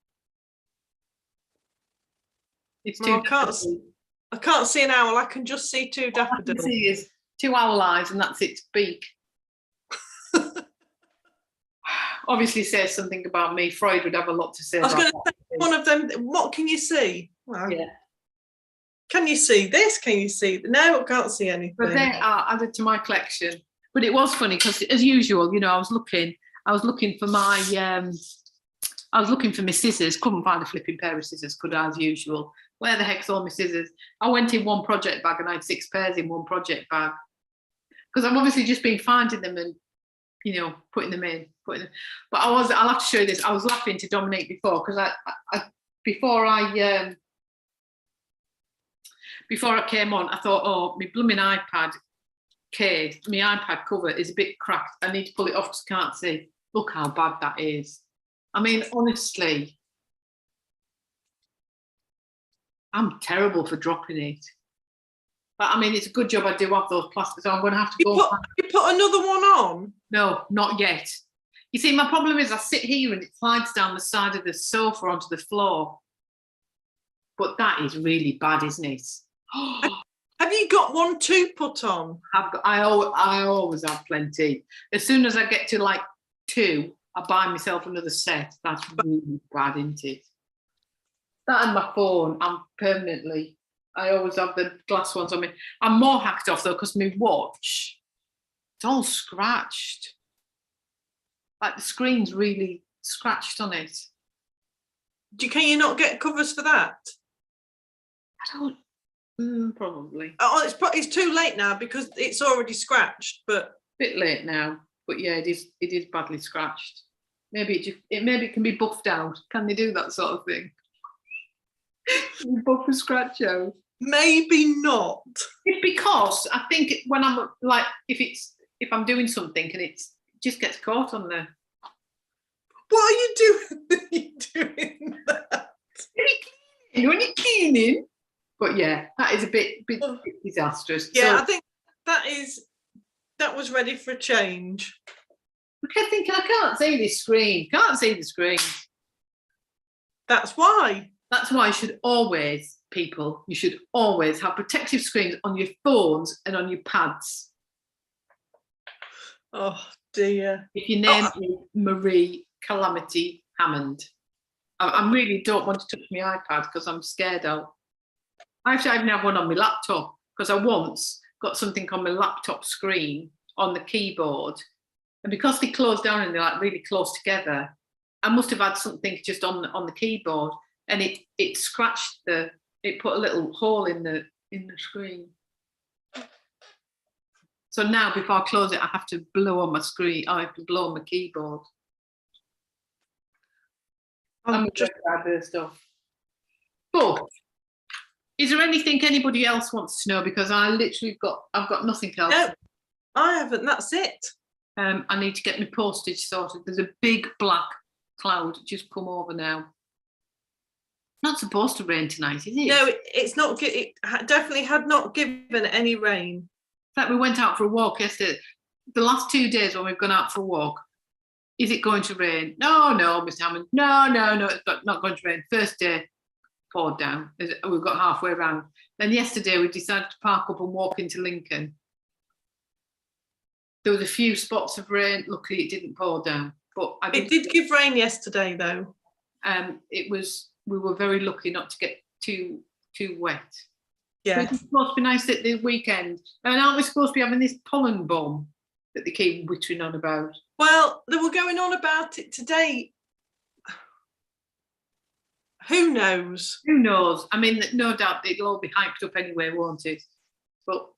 It's I can't see an owl. I can just see two daffodils. All I can see is two owl eyes, and that's its beak. Obviously says something about me. Freud would have a lot to say. I was going to say, one of them. What can you see? Well, yeah. Can you see this? Can you see? No, I can't see anything. But they are added to my collection. But it was funny, because, as usual, I was looking for my. I was looking for my scissors. Couldn't find a flipping pair of scissors, could I, as usual? Where the heck's all my scissors? I went in one project bag, and I had 6 pairs in one project bag, because I've obviously just been finding them and, putting them in. But I'll have to show you this. I was laughing to Dominique before, because before I before I came on, I thought, oh, my blooming iPad case, my iPad cover is a bit cracked. I need to pull it off because I can't see. Look how bad that is. I mean, honestly, I'm terrible for dropping it. But I mean, it's a good job I do have those plasters, so I'm going to have to go. You put another one on? No, not yet. You see, my problem is I sit here and it slides down the side of the sofa onto the floor. But that is really bad, isn't it? Have you got one to put on? I always have plenty. As soon as I get to like 2, I buy myself another set. That's really bad, isn't it? That and my phone, I always have the glass ones on me. I'm more hacked off though because my watch, it's all scratched. Like the screen's really scratched on it. Can you not get covers for that? I don't. Probably. Oh, it's too late now because it's already scratched. But bit late now. But yeah, it is badly scratched. Maybe it can be buffed out. Can they do that sort of thing? Buff and scratch out. Maybe not. It's because I think when I'm like, if I'm doing something and it just gets caught on there. What are you doing? Are you doing that? When you're cleaning. But yeah, that is a bit disastrous. Yeah, so, I think that was ready for a change. I kept thinking, I can't see this screen. Can't see the screen. That's why. That's why you should always have protective screens on your phones and on your pads. Oh dear. If your name is Marie Calamity Hammond. I really don't want to touch my iPad because I'm scared out. I even have one on my laptop because I once got something on my laptop screen on the keyboard. And because they close down and they're like really close together, I must have had something just on the keyboard and it scratched it put a little hole in the screen. So now before I close it, I have to blow on my screen. I have to blow on my keyboard. I'm just other stuff. But is there anything anybody else wants to know? Because I've got nothing else. No, I haven't. That's it. I need to get my postage sorted. There's a big black cloud just come over now. Not supposed to rain tonight, is it? No, it's not. It definitely had not given any rain. In fact, we went out for a walk yesterday. The last 2 days when we've gone out for a walk, is it going to rain? No, Mr. Hammond. No, it's not going to rain. First day, poured down. We've got halfway around. Then yesterday we decided to park up and walk into Lincoln. There was a few spots of rain. Luckily, it didn't pour down. But it did give rain yesterday, though. We were very lucky not to get too wet. Yeah. It's supposed to be nice at the weekend. And aren't we supposed to be having this pollen bomb that they keep whittering on about? Well, they were going on about it today. Who knows? Who knows? I mean, no doubt it'll all be hyped up anyway, won't it? But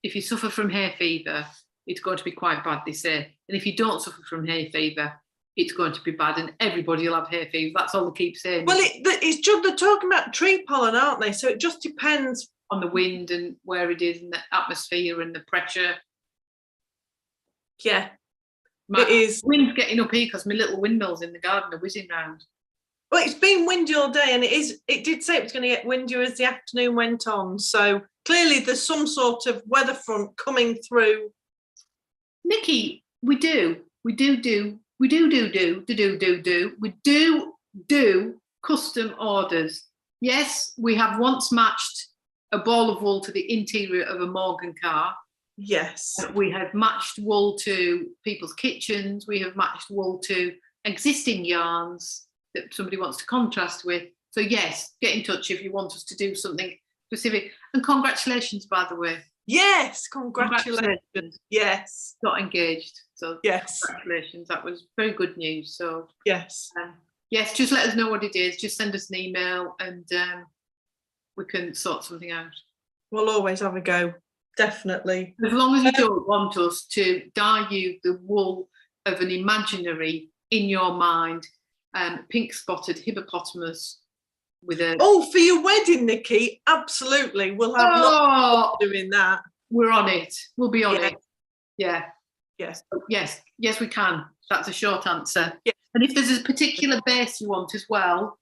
if you suffer from hay fever, it's going to be quite bad, they say. And if you don't suffer from hay fever, it's going to be bad and everybody will have hay fever. That's all they keep saying. Well, it's just they're talking about tree pollen, aren't they? So it just depends on the wind and where it is and the atmosphere and the pressure. Yeah, it is. Wind's getting up here because my little windmills in the garden are whizzing round. Well, it's been windy all day and it did say it was going to get windier as the afternoon went on. So clearly there's some sort of weather front coming through. Nikki, we do custom orders. Yes, we have once matched a ball of wool to the interior of a Morgan car. Yes. We have matched wool to people's kitchens. We have matched wool to existing yarns that somebody wants to contrast with. So yes, get in touch if you want us to do something specific. And congratulations, by the way. Yes, congratulations. Yes. Got engaged. So yes. Congratulations. That was very good news. So yes. Yes, just let us know what it is. Just send us an email and we can sort something out. We'll always have a go. Definitely. As long as you don't want us to dye you the wool of an imaginary, in your mind, pink spotted hippopotamus with a. Oh, for your wedding, Nikki, absolutely. We'll have lots of doing that. We're on it. We'll be on it. Yeah. Yes. Yes, we can. That's a short answer. Yeah. And if there's a particular base you want as well,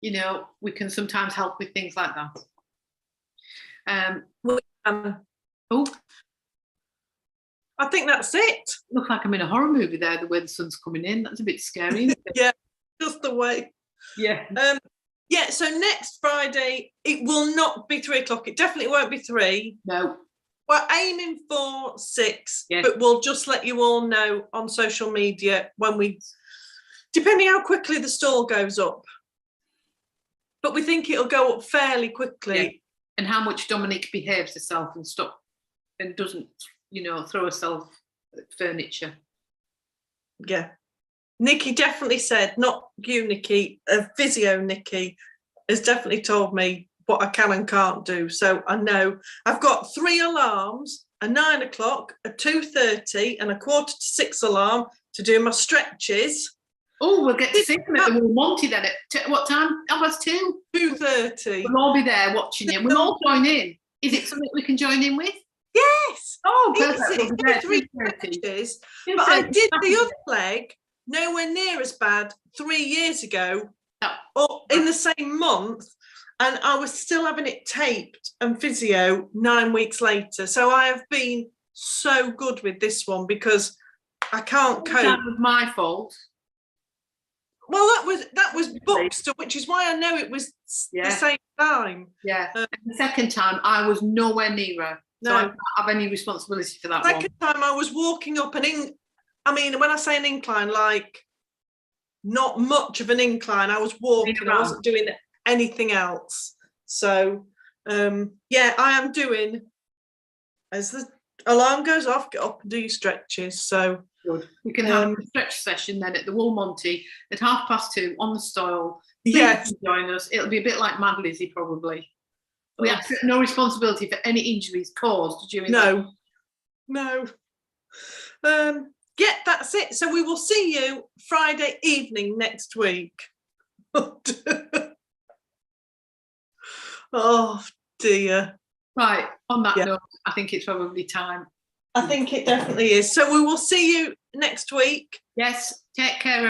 you know, we can sometimes help with things like that. I think that's it. Look like I'm in a horror movie there, the way the sun's coming in. That's a bit scary, isn't it? Yeah, just the way. Yeah. So next Friday, it will not be 3 o'clock. It definitely won't be 3. No. We're aiming for 6, but we'll just let you all know on social media depending how quickly the stall goes up. But we think it'll go up fairly quickly. Yeah. And how much Dominique behaves herself and doesn't, you know, throw herself at furniture. Yeah. Nikki definitely said, not you, Nikki, a physio Nikki has definitely told me what I can and can't do. So I know I've got 3 alarms, a 9 o'clock, a 2:30 and a 5:45 alarm to do my stretches. Oh, we'll get to see them at the Woolmonty then. At what time? 2:30. 2:30. We'll all be there watching you. We'll all join in. Is it something we can join in with? Yes. Oh, perfect. We'll 3 stretches. But I did the other leg nowhere near as bad 3 years ago, or in the same month. And I was still having it taped and physio 9 weeks later. So I have been so good with this one because I can't cope. That was my fault. Well, that was booked stuff, which is why I know it was the same time. Yeah. The second time, I was nowhere near her. So I don't have any responsibility for that one. Second time, I was walking up when I say an incline, like not much of an incline. I was walking. I wasn't doing anything else. So I am doing, as the alarm goes off, get up and do your stretches. So good. We can have a stretch session then at the Woolmonty at 2:30 on the stall. Yes, join us. It'll be a bit like Mad Lizzie probably. We accept no responsibility for any injuries caused during No. That's it. So we will see you Friday evening next week. Oh dear. Right, on that note, I think it's probably time. I think it definitely is. So we will see you next week. Yes, take care.